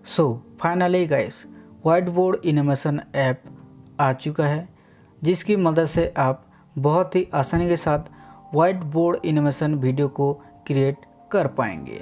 सो finally guys, white board animation app आ चुका है, जिसकी मदद से आप बहुत ही आसानी के साथ व्हाइट बोर्ड एनिमेशन वीडियो को क्रिएट कर पाएंगे।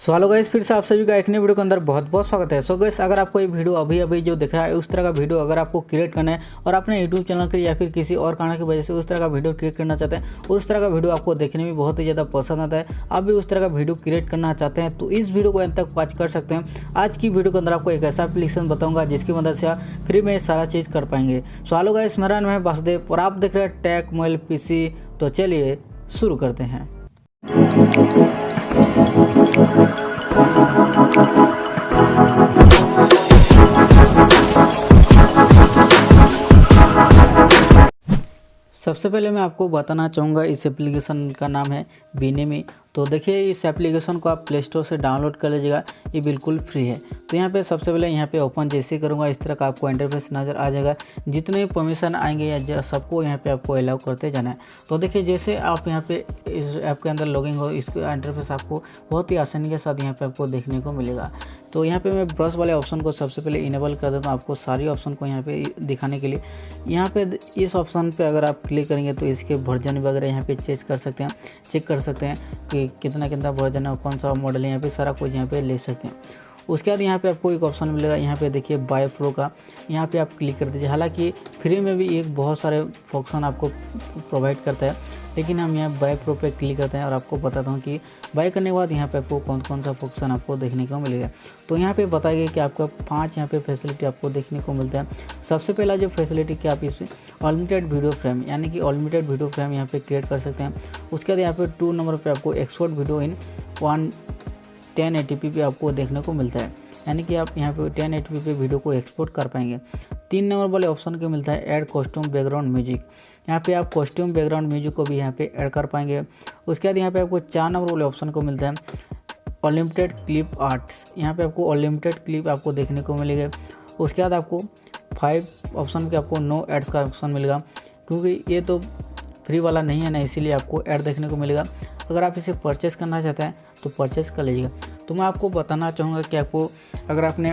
सो हेलो गाइस, फिर से आप सभी का एक नए वीडियो के अंदर बहुत बहुत स्वागत है। सो गाइस, अगर आपको ये वीडियो अभी जो दिख रहा है उस तरह का वीडियो अगर आपको क्रिएट करना है और अपने यूट्यूब चैनल के या फिर किसी और कारण की वजह से उस तरह का वीडियो क्रिएट करना चाहते हैं, उस तरह का वीडियो आपको देखने में बहुत ही ज़्यादा पसंद आता है, आप भी उस तरह का वीडियो क्रिएट करना चाहते हैं, तो इस वीडियो को अंत तक वॉच कर सकते हैं। आज की वीडियो के अंदर आपको एक ऐसा एप्लीकेशन बताऊंगा जिसकी मदद से आप फ्री में सारा चीज़ कर पाएंगे। सो हेलो गाइस, मेरा नाम है वासुदेव और आप देख रहे हैं टेक मोबाइल पीसी। तो चलिए शुरू करते हैं। सबसे पहले मैं आपको बताना चाहूँगा, इस एप्लीकेशन का नाम है बिनेमी। तो देखिए, इस एप्लीकेशन को आप प्ले स्टोर से डाउनलोड कर लीजिएगा, ये बिल्कुल फ्री है। तो यहाँ पे सबसे पहले यहाँ पे ओपन जैसे ही करूँगा, इस तरह का आपको इंटरफेस नज़र आ जाएगा। जितने भी परमिशन आएंगे या सबको यहाँ पे आपको अलाउ करते जाना है। तो देखिए, जैसे आप यहाँ पे इस ऐप के अंदर लॉगिन हो, इसका इंटरफेस आपको बहुत ही आसानी के साथ यहाँ पे आपको देखने को मिलेगा। तो यहाँ पे मैं ब्रश वाले ऑप्शन को सबसे पहले इनेबल कर देता हूँ, आपको सारी ऑप्शन को यहाँ पे दिखाने के लिए। यहाँ पे इस ऑप्शन पे अगर आप क्लिक करेंगे तो इसके वर्जन वगैरह यहाँ पे चेक कर सकते हैं कि कितना वर्जन है और कौन सा मॉडल है, यहाँ पे सारा कुछ यहाँ पे ले सकते हैं। उसके बाद यहाँ पे आपको एक ऑप्शन मिलेगा, यहाँ पे देखिए बाय प्रो का, यहाँ पे आप क्लिक कर दीजिए। हालांकि फ्री में भी एक बहुत सारे फंक्शन आपको प्रोवाइड करता है, लेकिन हम यहाँ बाय प्रो पे क्लिक करते हैं और आपको बताता हूँ कि बाय करने के बाद यहाँ पे आपको कौन सा फंक्शन आपको देखने को मिलेगा। तो यहाँ पे बताया गया कि आपका 5 यहाँ पे फैसिलिटी आपको देखने को मिलता है। सबसे पहला जो फैसिलिटी कि आप इस अनलिमिटेड वीडियो फ्रेम यानी कि अनलिमिटेड वीडियो फ्रेम यहाँ पे क्रिएट कर सकते हैं। उसके बाद यहाँ पे 2 नंबर पे आपको एक्सपोर्ट वीडियो इन 1080p पे आपको देखने को मिलता है, यानी कि आप यहाँ पे 1080p पे वीडियो को एक्सपोर्ट कर पाएंगे। 3 नंबर वाले ऑप्शन के मिलता है ऐड कॉस्ट्यूम बैकग्राउंड म्यूजिक, यहाँ पे आप कॉस्ट्यूम बैकग्राउंड म्यूजिक को भी यहाँ पे ऐड कर पाएंगे। उसके बाद यहाँ पे आपको 4 नंबर वाले ऑप्शन को मिलता है अनलिमिटेड क्लिप आर्ट्स, यहाँ पे आपको अनलिमिटेड क्लिप आपको देखने को मिलेगा। उसके बाद आपको 5 ऑप्शन के आपको नो एड्स का ऑप्शन मिलेगा, क्योंकि ये तो फ्री वाला नहीं है ना, इसीलिए आपको ऐड देखने को मिलेगा। अगर आप इसे परचेस करना चाहते हैं तो परचेस कर लीजिएगा। तो मैं आपको बताना चाहूँगा कि आपको अगर आपने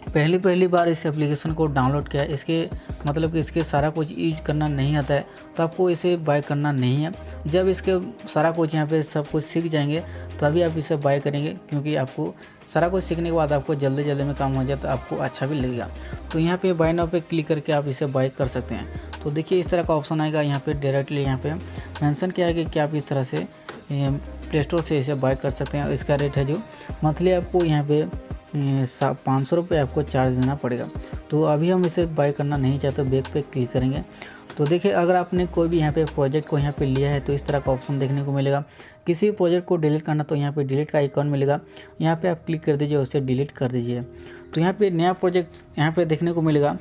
पहली बार इस एप्लीकेशन को डाउनलोड किया, इसके मतलब कि इसके सारा कुछ यूज करना नहीं आता है, तो आपको इसे बाय करना नहीं है। जब इसके सारा कुछ यहाँ पे सब कुछ सीख जाएंगे तभी आप इसे बाय करेंगे, क्योंकि आपको सारा कुछ सीखने के बाद आपको जल्दी में काम हो जाए तो आपको अच्छा भी लगेगा। तो यहाँ पे बाय नाउ पे क्लिक करके आप इसे बाय कर सकते हैं। तो देखिए, इस तरह का ऑप्शन आएगा, यहाँ पे डायरेक्टली यहाँ पे मेंशन किया है कि आप इस तरह से प्ले स्टोर से इसे बाय कर सकते हैं। इसका रेट है जो मंथली आपको यहाँ पे 500 रुपये आपको चार्ज देना पड़ेगा। तो अभी हम इसे बाय करना नहीं चाहते, बैक पे क्लिक करेंगे। तो देखिए, अगर आपने कोई भी यहाँ पे प्रोजेक्ट को यहाँ पे लिया है तो इस तरह का ऑप्शन देखने को मिलेगा। किसी प्रोजेक्ट को डिलीट करना तो यहाँ पे डिलीट का आइकॉन मिलेगा, यहाँ पे आप क्लिक कर दीजिए, उसे डिलीट कर दीजिए। तो यहाँ पे नया प्रोजेक्ट यहाँ पे देखने को मिलेगा,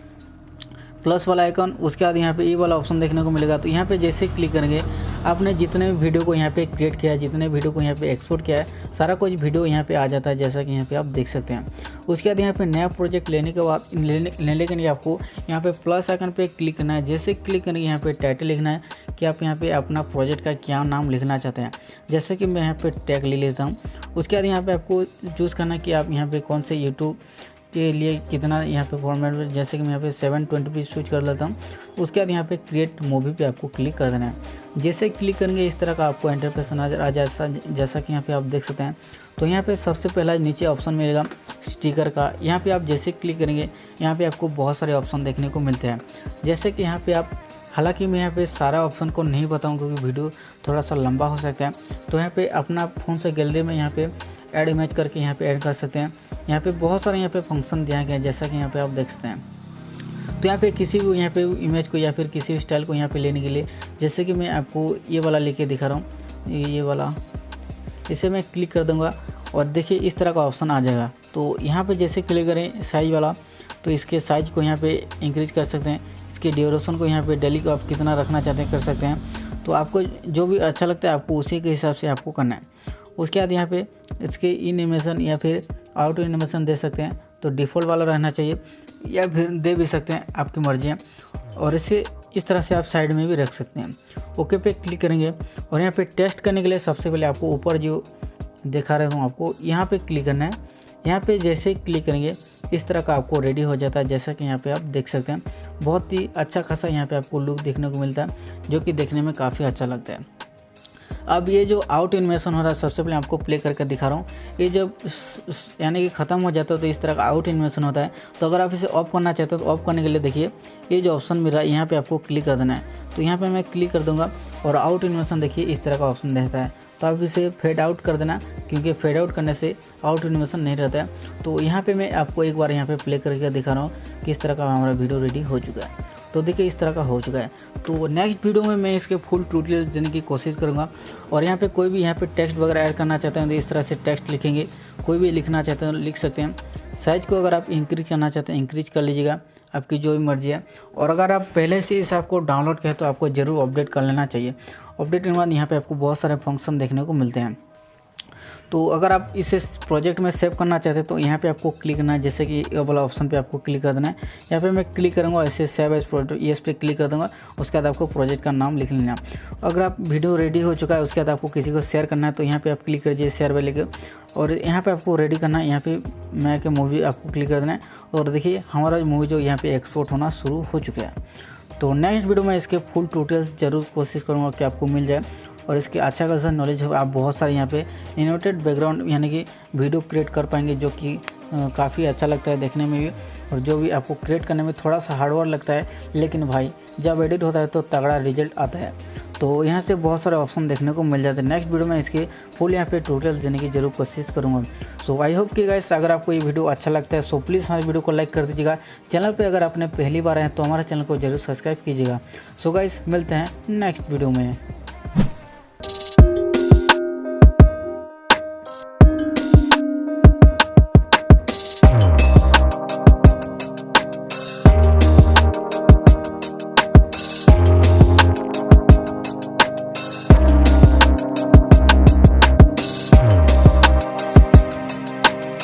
प्लस वाला आइकन। उसके बाद यहाँ पे ये वाला ऑप्शन देखने को मिलेगा। तो यहाँ पे जैसे क्लिक करेंगे, आपने जितने भी वीडियो को यहाँ पे क्रिएट किया है, जितने वीडियो को यहाँ पे एक्सपोर्ट किया है, सारा कुछ वीडियो यहाँ पे आ जाता है, जैसा कि यहाँ पे आप देख सकते हैं। उसके बाद यहाँ पे नया प्रोजेक्ट लेने के बाद लेने के लिए आपको यहाँ पे प्लस आइकन पे क्लिक करना है। जैसे क्लिक करेंगे, यहाँ पे टाइटल लिखना है कि आप यहाँ पे अपना प्रोजेक्ट का क्या नाम लिखना चाहते हैं। जैसे कि मैं यहाँ पे टैग ले लेता हूँ। उसके बाद यहाँ पे आपको चूज़ करना है कि आप यहाँ पे कौन से यूट्यूब के लिए कितना यहाँ पे फॉर्मेट में, जैसे कि मैं यहाँ पे 720p चूज कर लेता हूँ। उसके बाद यहाँ पे क्रिएट मूवी पे आपको क्लिक कर देना है। जैसे क्लिक करेंगे, इस तरह का आपको इंटरफेस नजर आ जैसा कि यहाँ पे आप देख सकते हैं। तो यहाँ पे सबसे पहला नीचे ऑप्शन मिलेगा स्टिकर का, यहाँ पे आप जैसे क्लिक करेंगे, यहाँ पे आपको बहुत सारे ऑप्शन देखने को मिलते हैं। जैसे कि यहाँ पे आप, हालांकि मैं यहाँ पे सारा ऑप्शन को नहीं बताऊँ क्योंकि वीडियो थोड़ा सा लंबा हो सकता है। तो यहाँ पे अपना फ़ोन से गैलरी में यहाँ पे ऐड इमेज करके यहाँ पे ऐड कर सकते हैं। यहाँ पे बहुत सारे यहाँ पे फंक्शन दिया गया है, जैसा कि यहाँ पे आप देख सकते हैं। तो यहाँ पे किसी भी यहाँ पे इमेज को या फिर किसी भी स्टाइल को यहाँ पे लेने के लिए, जैसे कि मैं आपको ये वाला लेके दिखा रहा हूँ, ये वाला, इसे मैं क्लिक कर दूँगा और देखिए इस तरह का ऑप्शन आ जाएगा। तो यहाँ पे जैसे क्लिक करें साइज़ वाला, तो इसके साइज़ को यहाँ पे इंक्रीज कर सकते हैं। इसके ड्यूरेशन को यहाँ पे डेली को आप कितना रखना चाहते हैं कर सकते हैं। तो आपको जो भी अच्छा लगता है आपको उसी के हिसाब से आपको करना है। उसके बाद यहाँ पे इसके इन एनिमेशन या फिर आउट एनिमेशन दे सकते हैं, तो डिफ़ॉल्ट वाला रहना चाहिए या फिर दे भी सकते हैं, आपकी मर्जी है। और इसे इस तरह से आप साइड में भी रख सकते हैं। ओके पे क्लिक करेंगे और यहाँ पे टेस्ट करने के लिए सबसे पहले आपको ऊपर जो दिखा रहा हूँ आपको, यहाँ पे क्लिक करना है। यहाँ पे जैसे ही क्लिक करेंगे इस तरह का आपको रेडी हो जाता है, जैसा कि यहाँ पे आप देख सकते हैं। बहुत ही अच्छा खासा यहाँ पे आपको लुक देखने को मिलता है, जो कि देखने में काफ़ी अच्छा लगता है। अब ये जो आउट एनिमेशन हो रहा है, सबसे पहले आपको प्ले करके दिखा रहा हूँ। ये जब यानी कि ख़त्म हो जाता है तो इस तरह का आउट एनिमेशन होता है। तो अगर आप इसे ऑफ करना चाहते हो तो ऑफ करने के लिए देखिए ये जो ऑप्शन मिल रहा है यहाँ पे आपको क्लिक कर देना है। तो यहाँ पे मैं क्लिक कर दूंगा और आउट एनिमेशन देखिए इस तरह का ऑप्शन रहता है। तो आप इसे फेड आउट कर देना, क्योंकि फेड आउट करने से आउट एनिमेशन नहीं रहता है। तो यहाँ पे मैं आपको एक बार यहाँ पे प्ले करके दिखा रहा हूँ कि इस तरह का हमारा वीडियो रेडी हो चुका है। तो देखिए इस तरह का हो चुका है। तो नेक्स्ट वीडियो में मैं इसके फुल ट्यूटोरियल देने की कोशिश करूँगा। और यहाँ पे कोई भी यहाँ पे टेक्स्ट वगैरह ऐड करना चाहते हैं तो इस तरह से टेक्स्ट लिखेंगे, कोई भी लिखना चाहते हैं लिख सकते हैं। साइज़ को अगर आप इंक्रीज करना चाहते हैं इंक्रीज कर लीजिएगा, आपकी जो भी मर्जी है। और अगर आप पहले से इस ऐप को डाउनलोड करें तो आपको ज़रूर अपडेट कर लेना चाहिए। अपडेट के बाद यहाँ पे आपको बहुत सारे फंक्शन देखने को मिलते हैं। तो अगर आप इसे प्रोजेक्ट में सेव करना चाहते हैं तो यहाँ पे आपको क्लिक करना है, जैसे कि ये वाला ऑप्शन पे आपको क्लिक कर देना है। यहाँ पे मैं क्लिक करूँगा, ऐसे सेव एज प्रोजेक्ट इस पे क्लिक कर दूँगा। उसके बाद आपको प्रोजेक्ट का नाम लिख लेना। अगर आप वीडियो रेडी हो चुका है उसके बाद आपको किसी को शेयर करना है तो यहाँ पे आप क्लिक करिए शेयर वाले के, और यहाँ पे आपको रेडी करना है। यहाँ पे मैं के मूवी आपको क्लिक कर देना है और देखिए हमारा मूवी जो यहाँ पे एक्सपोर्ट होना शुरू हो चुका है। तो नेक्स्ट वीडियो में इसके फुल ट्यूटोरियल जरूर कोशिश करूँगा कि आपको मिल जाए और इसके अच्छा खासा नॉलेज हो। आप बहुत सारे यहाँ पे इनोवेटेड बैकग्राउंड यानी कि वीडियो क्रिएट कर पाएंगे, जो कि काफ़ी अच्छा लगता है देखने में भी, और जो भी आपको क्रिएट करने में थोड़ा सा हार्डवर्क लगता है, लेकिन भाई जब एडिट होता है तो तगड़ा रिजल्ट आता है। तो यहाँ से बहुत सारे ऑप्शन देखने को मिल जाते हैं। नेक्स्ट वीडियो में इसके फुल यहाँ पे ट्यूटोरियल देने की जरूर कोशिश करूँगा। सो आई होप कि गाइस अगर आपको ये वीडियो अच्छा लगता है सो प्लीज़ हमारे वीडियो को लाइक कर दीजिएगा। चैनल पे अगर आपने पहली बार आए हैं तो हमारे चैनल को जरूर सब्सक्राइब कीजिएगा। सो गाइस मिलते हैं नेक्स्ट वीडियो में।